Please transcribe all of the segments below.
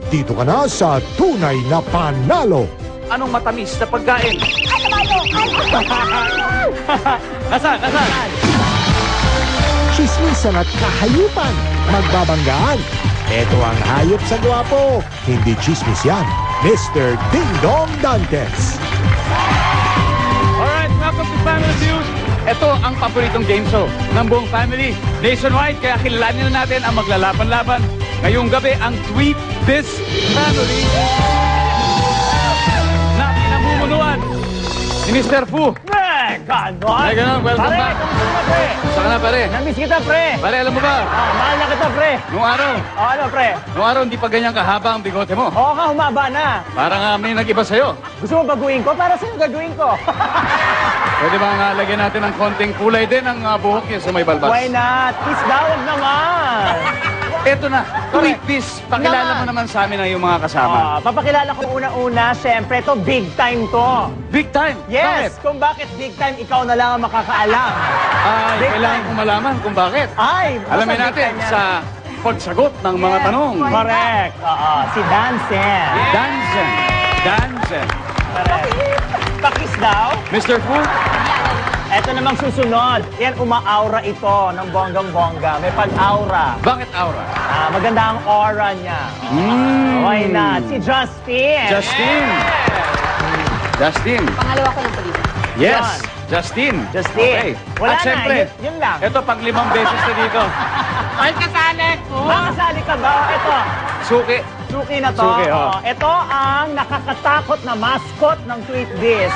Dito ka na sa Tunay na Panalo. Anong matamis na pagkain? Ay, kabayo! Nasaan? Nasaan? Chismisan at kahayupan. Magbabanggaan. Ito ang hayop sa gwapo. Hindi chismis yan. Mr. Ding Dong Dantes. Alright, welcome to Family Feud. Ito ang paboritong game show ng buong family. Nationwide, kaya kilalanin na natin ang maglalaban-laban. Ngayong gabi, ang Tweet This Family na pinamumunuan ni Mr. Fu. Ganon! Ay, ganun. Welcome Pare, back. kamusta ka, pre? Saka na, pare. Namiss kita, pre. Pare, alam mo ba? Mahal na kita, pre. Nung araw, Ano, pre? hindi pa ganyan kahaba ang bigote mo. Oo nga, humaba na. Parang may nag-iba sa'yo. Gusto mo baguhin ko? Para sa'yo gagawin ko. Pwede ba nga lagyan natin ng konting kulay din ang buhok niya sa may balbas? Why not? Please daw, wag naman. Eto na, Tweet This. Pakilala mo naman sa amin ang iyong mga kasama. Papakilala ko una-una, syempre, to big time to. Big time! Yes, kung bakit big time, ikaw na lang ang makakaalam. Ay, Big kailangan time. kong malaman kung bakit. Ay, Alamin basta big natin time yan. sa pagsagot ng mga tanong. Correct. Si Dansen. Dansen. Dansen. Correct. Pakis daw. Mr. Fu, Eto namang susunod. Yan, uma-aura ito ng bonggang-bongga. May pag-aura. bakit aura? Maganda ang aura niya. Why not? Si Justin. Justin. Justin. Pangalawa ko ng palito. Yes. Yan. Justin. Justin. Okay. Wala At na, syempre, yun lang. ito pang 5 beses na dito. Ay, kasali ko! Makasali ka ba? Ito. Suki. Suki na to. Suki, oh. Ito ang nakakatakot na mascot ng Tweet This.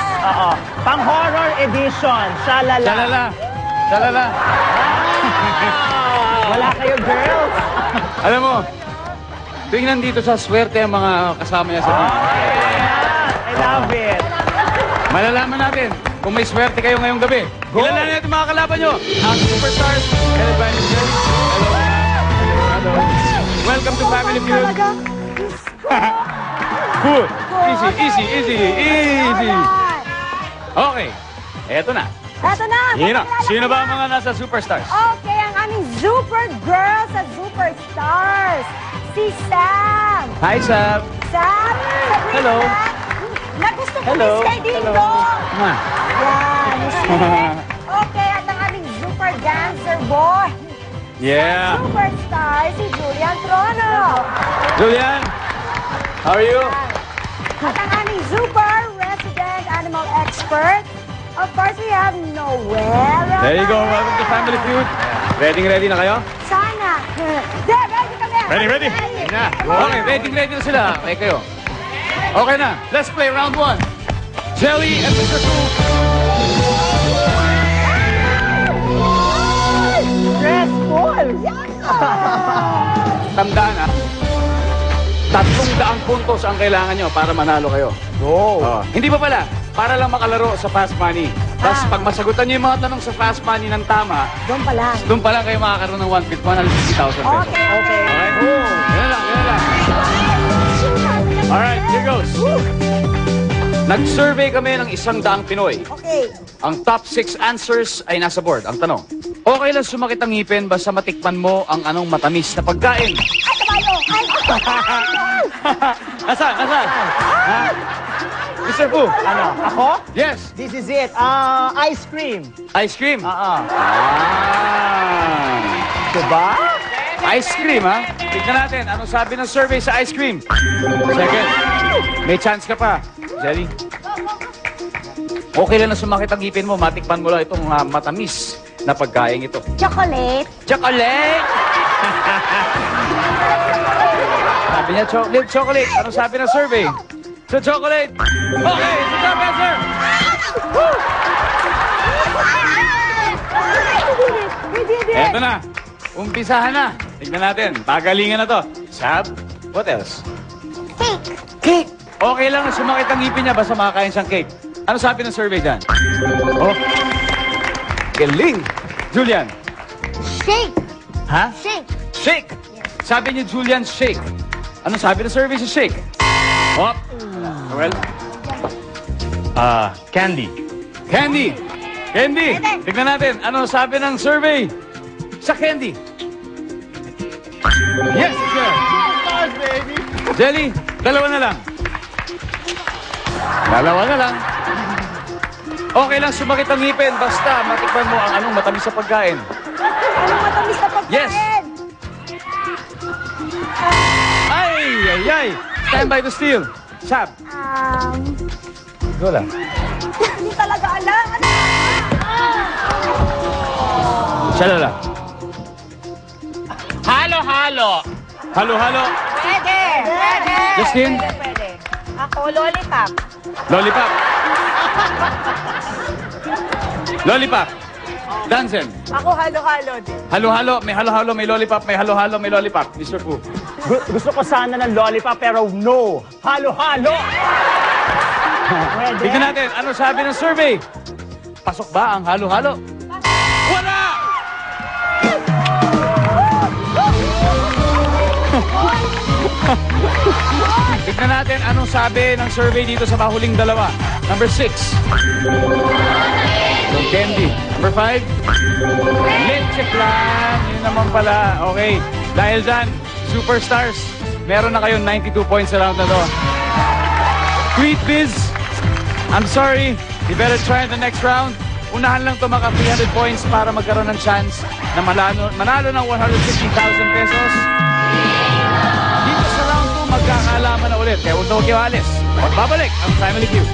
Pang-horror edition. Shalala. Shalala. Shalala. Wala kayo, girls? Alam mo, tuwing nandito sa swerte ang mga kasama niya sa TV. I love it. Malalaman natin kung may swerte kayo ngayong gabi. Kilalanin natin mga kalaban nyo. Ang Superstars. Hello, Brandon. Hello. Hello. Welcome to Family Feud. Good. Easy, easy, easy, easy. Okay. Eto na. Eto na! Hina. pakilala Sino ko ba na. ang mga nasa Superstars? Okay, ang aming super girls at superstars. Si Sam. Hi, Sam. Sam, sabihin Hello. na gusto ko Hello. miss kay Ding Hello. Dong. Ma. Yan, miss Ding. Okay, at ang aming super dancer boy. Yeah. Superstar, si Julian Trono. Julian, how are you? At ang aming super resident animal expert, of course, we have Noel. There you go. Welcome to Family Feud. Ready na kayo? Sana. There, ready kami. Ready. Okay, ready na sila. Okay kayo. Okay na. Let's play round 1. Jelly and Mr. Fu. Stressful. Tandaan 300 puntos ang kailangan nyo para manalo kayo. Go. Hindi pa pala. Para lang makalaro sa Fast Money. Tapos pag masagutan nyo yung mga tanong sa Fast Money ng tama, Doon pa lang. doon pa lang kayo makakaroon ng 150,000 pesos. Okay. Okay. Yan lang. Alright, here goes. Nag-survey kami ng 100 Pinoy. Okay. Ang top 6 answers ay nasa board. Ang tanong, okay lang sumakit ang ngipin basta matikman mo ang anong matamis na pagkain? Ay, kabayo! Ay, Nasaan? Ha? Mr. Fu? Ano? Ako? Yes. This is it. Ice cream. Ice cream. Ah. Diba? Ice cream, ha? Tignan natin. Anong sabi ng survey sa ice cream? Second. May chance ka pa. Jelly. Okay lang na sumakit ang ngipin mo. Matikman mo lang itong matamis na pagkain ito. chocolate. Chocolate! Sabi niya, chocolate. Anong sabi ng survey? So, chocolate. Okay, it's the top answer. Woo! We did it! Eto na. Umpisahan na. Tignan natin. Pagalingan na to. Sab, what else? Cake. Cake. Okay lang na sumakit ang ngipin niya basta makakain siyang cake. Ano sabi ng survey dyan? Oh. Galing. Julian. Shake. Ha? Shake. Shake. Sabi ni Julian, shake. Ano sabi ng survey sa shake? Oh. Well. Candy. Candy. Candy. Tignan natin. Ano sabi ng survey sa candy? Yes, it's good. Stars, baby. Jelly, dalawa na lang. Dalawa na lang. Okay lang sumakit ang ngipin, basta matikman mo ang anong matamis sa pagkain. Anong matamis na pagkain? Yes. Ay. Stand by to steal. Sab. Go lang. Hindi talaga alam. Ano? Siya na lang. Halo-halo. Halo-halo. Pwede. Justin? Pwede. Ako, lollipop. Lollipop. Lollipop. Danzen. Ako, halo-halo din. Halo-halo. May halo-halo, may lollipop. May halo-halo, may lollipop. Mr. Fu. Gusto ko sana ng lollipop pero no. Halo-halo. Pwede. Tignan natin, ano sabi ng survey? Pasok ba ang halo-halo? Wala! Tignan natin anong sabi ng survey dito sa mahuling dalawa. Number 6. Yung candy. Number 5. Leche plan. Yun naman pala. Okay. Dahil dyan, Superstars, meron na kayong 92 points sa round na to. Tweet Biz, I'm sorry. You better try in the next round. Unahan lang to maka 300 points para magkaroon ng chance na manalo ng 150,000 pesos. Dito sa round 2, magkakaalaman na ulit. Kaya huwag na huwag kayo alis. Magbabalik ang Family Feud.